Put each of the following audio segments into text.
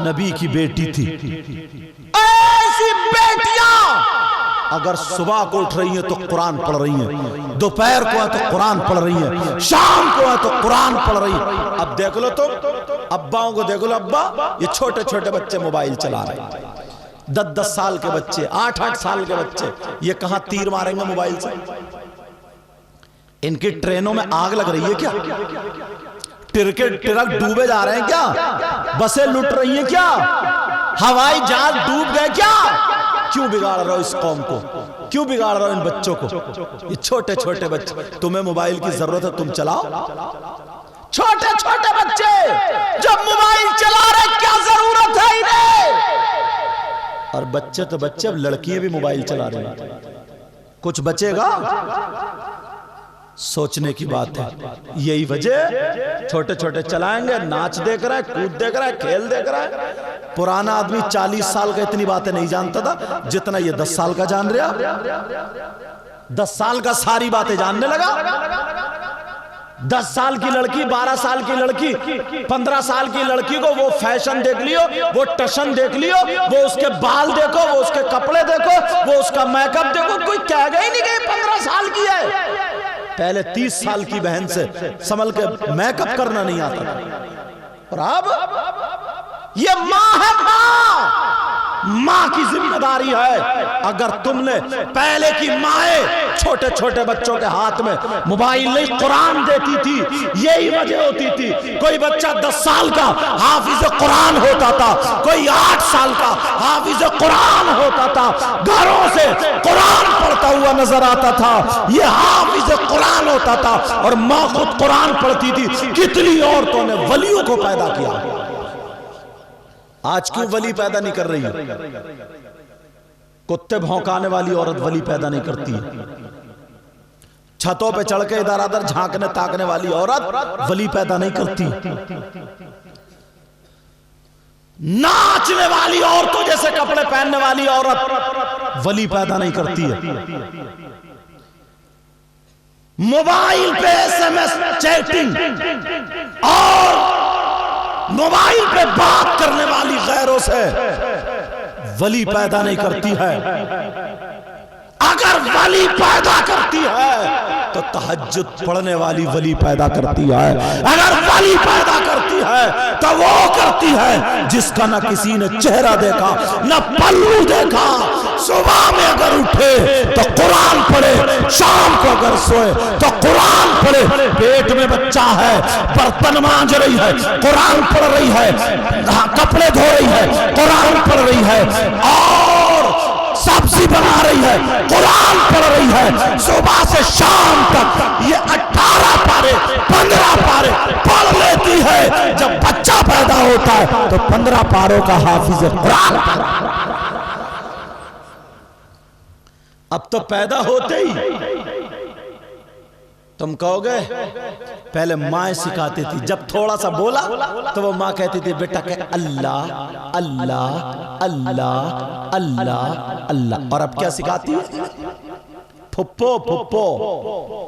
नबी की बेटी थी। ऐसी बेटियां अगर सुबह को उठ रही हैं तो कुरान पढ़ रही हैं, दोपहर को है तो कुरान पढ़ रही हैं, शाम को है तो कुरान पढ़ रही हैं। अब देख लो तो अब्बाओं को देख लो, अब्बा ये छोटे छोटे बच्चे मोबाइल चला रहे हैं, 10-10 साल के बच्चे, 8-8 साल के बच्चे, ये कहां तीर मारेंगे मोबाइल से? इनकी ट्रेनों में आग लग रही है क्या? ट्रक डूबे जा रहे हैं क्या? बसें लुट रही हैं क्या? हवाई जहाज डूब गए क्या? क्यों बिगाड़ रहे हो इस कौम को? क्यों बिगाड़ रहे हो इन बच्चों को? ये छोटे छोटे बच्चे, तुम्हें मोबाइल की जरूरत है तुम चलाओ। छोटे छोटे बच्चे जब मोबाइल चला रहे, क्या जरूरत है इन्हें? और बच्चे तो बच्चे, अब लड़कियां भी मोबाइल चला रही हैं। कुछ बचेगा? सोचने की बात है। यही वजह, छोटे छोटे चलाएंगे, नाच देख रहा है, कूद देख रहा है, खेल देख रहा है। पुराना आदमी 40 साल का इतनी बातें नहीं जानता था जितना ये 10 साल का जान रहा। 10 साल का सारी बातें जानने लगा। 10 साल की लड़की, 12 साल की लड़की, 15 साल की लड़की को वो फैशन देख लियो, वो टशन देख लियो, वो उसके बाल देखो, वो उसके कपड़े देखो, वो उसका मेकअप देखो, कोई कहेगा ही नहीं कि 15 साल की है। पहले 30 साल की बहन से संभल के मेकअप करना नहीं आता था। और अब ये मां है, मां की जिम्मेदारी है। अगर तुमने पहले की माएं छोटे छोटे बच्चों के हाथ में मोबाइल नहीं, कुरान देती थी, यही वजह होती थी। कोई बच्चा 10 साल का हाफिज कुरान होता था, कोई 8 साल का हाफिज कुरान होता था, घरों से कुरान पढ़ता हुआ नजर आता था, ये हाफिज कुरान होता था। और मां खुद कुरान पढ़ती थी। कितनी औरतों ने वलियों को पैदा किया। आज क्यों वली पैदा नहीं कर रही है? कुत्ते भौंकाने वाली औरत वली पैदा नहीं करती है। छतों पे चढ़ के इधर उधर झांकने ताकने वाली औरत वली पैदा नहीं करती। नाचने वाली औरतों जैसे कपड़े पहनने वाली औरत वली पैदा नहीं करती है। मोबाइल पे SMS चैटिंग और मोबाइल पे बात करने वाली गैरों से वली पैदा नहीं करती है। अगर वली पैदा करती है तो तहज्जुद पढ़ने वाली वली पैदा करती है। अगर वली पैदा करती है तो वो करती है जिसका न किसी ने चेहरा देखा, न पल्लू देखा। सुबह में अगर उठे तो कुरान पढ़े, शाम को अगर सोए तो कुरान पढ़े। पेट में बच्चा है, बर्तन मांज रही है, कुरान पढ़ रही है, कपड़े धो रही है, कुरान पढ़ रही है, और सब्जी बना रही है, कुरान पढ़ रही है। सुबह से शाम तक ये 18 पारे 15 पारे पढ़ लेती है। जब बच्चा पैदा होता है तो 15 पारों का हाफिज कुरान। अब तो पैदा होते ही तुम कहोगे पहले माँ सिखाती थी। जब थोड़ा सा बोला तो वो माँ कहती थी बेटा के अल्लाह अल्लाह अल्लाह अल्लाह अल्लाह। और अब क्या सिखाती है? फुप्पो फुप्पो।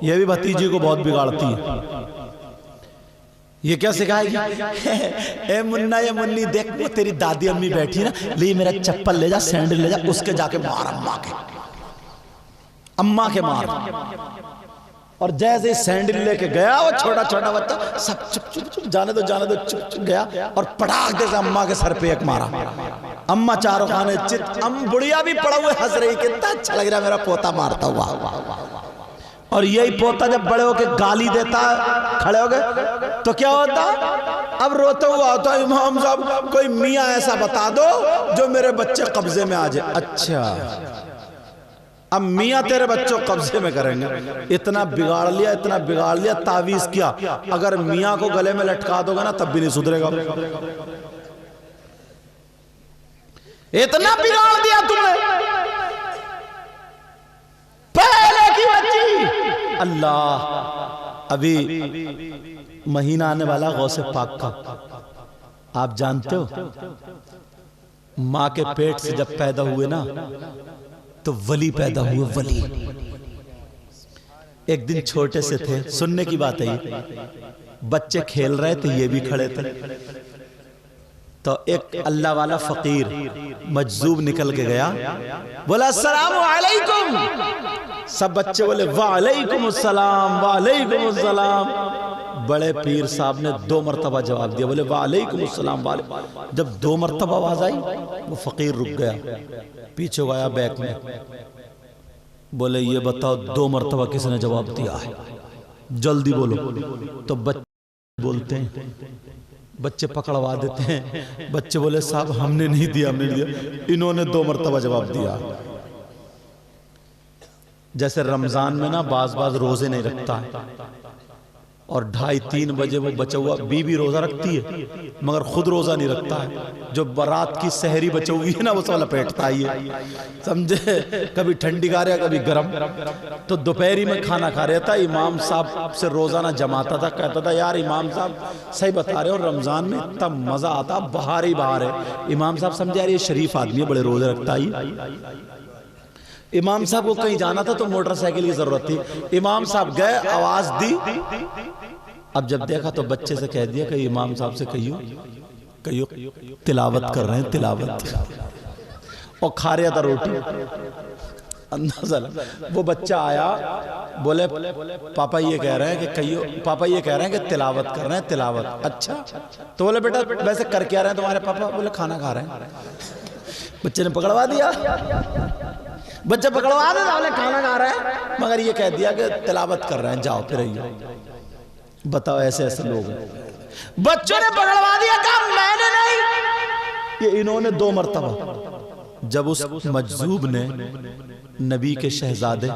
ये भी भतीजी को बहुत बिगाड़ती है। ये क्या सिखाएगी? ए मुन्ना ये मुन्नी देख, वो तेरी दादी अम्मी बैठी ना, ले मेरा चप्पल ले जा, सैंडल ले जा, उसके जाके मार अम्मा के मार। और जैसे सैंडल लेके गया वो छोटा छोटा बच्चा, सब चुप चुप चुप, जाने दो चुप चुप गया और पटाख से अम्मा के सर पे एक मारा। अम्मा चारों खाने चित, बुढ़िया भी पड़ा हुए हंस रही, कितना अच्छा लग रहा मेरा पोता मारता हुआ। और यही पोता जब बड़े होके गाली देता खड़े हो गए तो क्या होता? अब रोता हुआ होता, इमाम साहब कोई मियाँ ऐसा बता दो जो मेरे बच्चे कब्जे में आ जाए। अच्छा, अब मियाँ तेरे बच्चों कब्जे में करेंगे। इतना बिगाड़ लिया, इतना बिगाड़ लिया, तावीज किया। अगर मियाँ को गले में लटका दोगे ना तब भी नहीं सुधरेगा। इतना बिगाड़ दिया तुमने। पहले की बच्ची, अल्लाह, अभी महीना आने वाला गौसे पाक का, आप जानते हो माँ के पेट से जब पैदा हुए ना तो वली पैदा हुए, वली। एक दिन छोटे से थे, सुनने की बात है, बच्चे खेल रहे थे, ये भी खड़े थे। तो एक अल्लाह वाला फकीर मजजूब निकल के गया, बोला अस्सलामु अलैकुम। सब बच्चे बोले वालेकुम अस्सलाम वालेकुम अस्सलाम। बड़े पीर साहब ने 2 मरतबा जवाब दिया, बोले वालेकुम अस्सलाम वाले। जब 2 मरतबा आवाज आई वो फकीर रुक गया, पीछे गया बैक में, बोले ये बताओ 2 मरतबा किसने जवाब दिया है, जल्दी बोलो। तो बच्चे बोलते हैं, बच्चे पकड़वा देते हैं। बच्चे बोले साहब हमने नहीं दिया, हमने नहीं दिया, इन्होंने 2 मरतबा जवाब दिया। जैसे रमजान में ना बाज रोजे नहीं रखता है और 2:30-3 बजे वो बचा हुआ बीवी रोजा रखती है मगर खुद रोजा नहीं रखता है। जो बारात की सहरी बचा हुई है ना वो सब लपेटता है, समझे, कभी ठंडी खा रहा कभी गर्म। तो दोपहरी में खाना खा रहा था, इमाम साहब से रोजाना जमाता था, कहता था यार इमाम साहब सही बता रहे हो, रमजान में इतना मजा आता, बाहर ही बाहर है। इमाम साहब समझे यार ये शरीफ आदमी है, बड़े रोजे रखता ही। इमाम साहब को कहीं जाना था तो मोटरसाइकिल की जरूरत थी, इमाम साहब गए, आवाज दी। अब जब देखा तो बच्चे से कह दिया कि इमाम साहब से कहियो तिलावत कर रहे हैं, तिलावत, और खा रहा था रोटी। अंदाजा वो बच्चा आया, बोले पापा ये कह रहे हैं कि कहियो, पापा ये कह रहे हैं कि तिलावत कर रहे हैं, तिलावत। अच्छा, तो बोले बेटा वैसे कर क्या रहे हैं तुम्हारे पापा? बोले खाना खा रहे हैं। बच्चे ने पकड़वा दिया, बच्चे पकड़वा दे, बोले खाना खा रहे हैं मगर ये कह दिया कि तिलावत कर रहे हैं, जाओ फिर आइए। बताओ ऐसे ऐसे लोग हैं। बच्चों ने पकड़वा दिया, कहा मैंने नहीं, ये इन्होंने 2 मरतबा। जब उस मजजूब ने नबी के शहजादे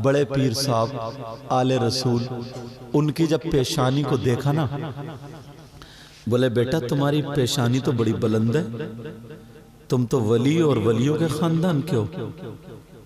बड़े पीर साहब आले रसूल उनकी जब पेशानी को देखा ना, बोले बेटा तुम्हारी पेशानी तो बड़ी बुलंद है, तुम तो वली और वलियों के खानदान के हो,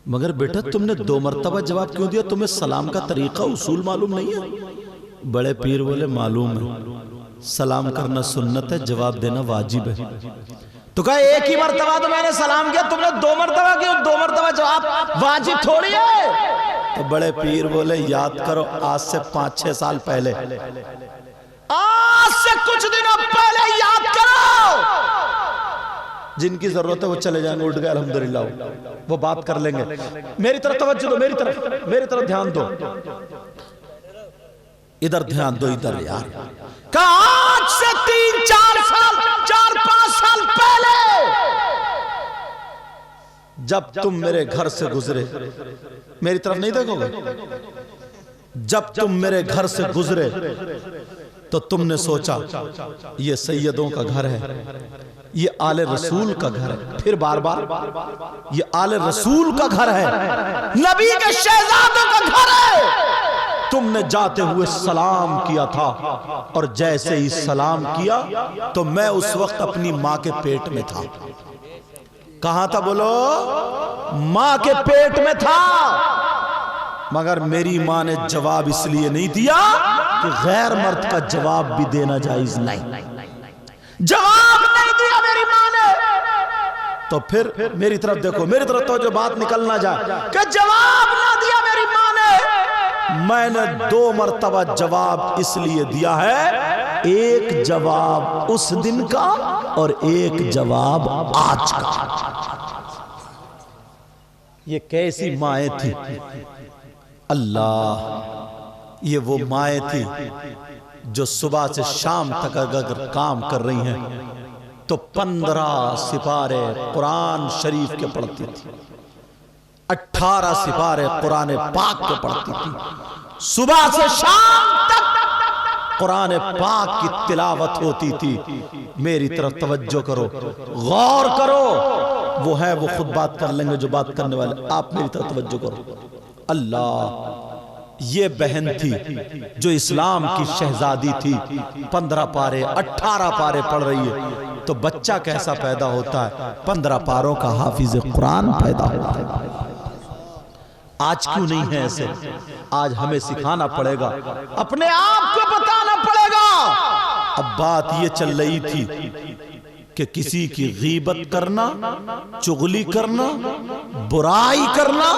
मगर बेटा तुमने 2 मरतबा जवाब क्यों दिया? तुम्हें सलाम का तरीका उसूल मालूम नहीं है? बड़े पीर बोले मालूम है, सलाम करना सुन्नत है, जवाब देना वाजिब है। तो कहा एक ही मरतबा तो मैंने सलाम किया, तुमने 2 मरतबा क्यों? 2 मरतबा जवाब वाजिब थोड़ी है। तो बड़े पीर बोले याद करो आज से 5-6 साल पहले, आज से कुछ दिनों पहले याद करो। जिनकी जरूरत है वो चले जाएंगे, उठ गए अल्हम्दुलिल्लाह, वो बात कर लेंगे। मेरी तरफ तवज्जो दो, मेरी तरफ ध्यान दो, इधर ध्यान दो, इधर यार। आज से 3-4 साल 4-5 साल पहले जब तुम मेरे घर से गुजरे, मेरी तरफ नहीं देखोगे, जब तुम मेरे घर से गुजरे तो तुमने सोचा ये सैयदों का घर है, ये आले रसूल का घर है। फिर बार बार ये आले रसूल का घर है, नबी के शहजादों का घर है। तुमने जाते हुए सलाम किया था और जैसे ही सलाम किया तो मैं उस वक्त अपनी मां के पेट में था। कहां था बोलो? मां के पेट में था। मगर मेरी मां ने जवाब इसलिए नहीं दिया कि गैर मर्द का जवाब भी देना जायज नहीं, जवाब नहीं दिया मेरी मां ने। तो फिर मेरी तरफ देखो, मेरी तरफ तो जो बात निकल ना जाए कि जवाब ना दिया मेरी मां ने। मैंने 2 मरतबा जवाब इसलिए दिया है, एक जवाब उस दिन का और एक जवाब आज का। ये कैसी माएं थी अल्लाह, ये वो माएं थी जो सुबह से शाम तक अगर काम कर रही हैं तो 15 सिपारे कुरान शरीफ के पढ़ती थी, 18 सिपारे कुरान पाक के पढ़ती थी। सुबह से शाम तक कुरान पाक की तिलावत होती थी। मेरी तरफ तवज्जो करो, गौर करो, वो है वो खुद बात कर लेंगे जो बात करने वाले, आप मेरी तरफ तवज्जो करो। अल्लाह, ये बहन थी जो इस्लाम की शहजादी थी, 15 पारे 18 पारे पढ़ रही है, तो बच्चा कैसा पैदा होता है? 15 पारों का हाफिज कुरान पैदा होता है। आज क्यों नहीं है ऐसे? आज हमें सिखाना पड़ेगा, अपने आप को बताना पड़ेगा। अब बात ये चल रही थी कि किसी की गीबत करना, चुगली करना, बुराई करना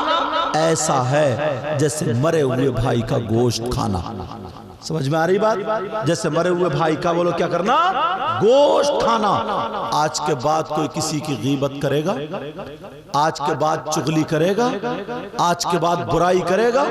ऐसा है जैसे मरे हुए भाई का गोश्त खाना। समझ में आ रही बात? जैसे मरे हुए भाई का बोलो क्या करना, गोश्त खाना। आज के बाद कोई किसी की गीबत करेगा, आज के बाद चुगली करेगा, आज के बाद बुराई करेगा,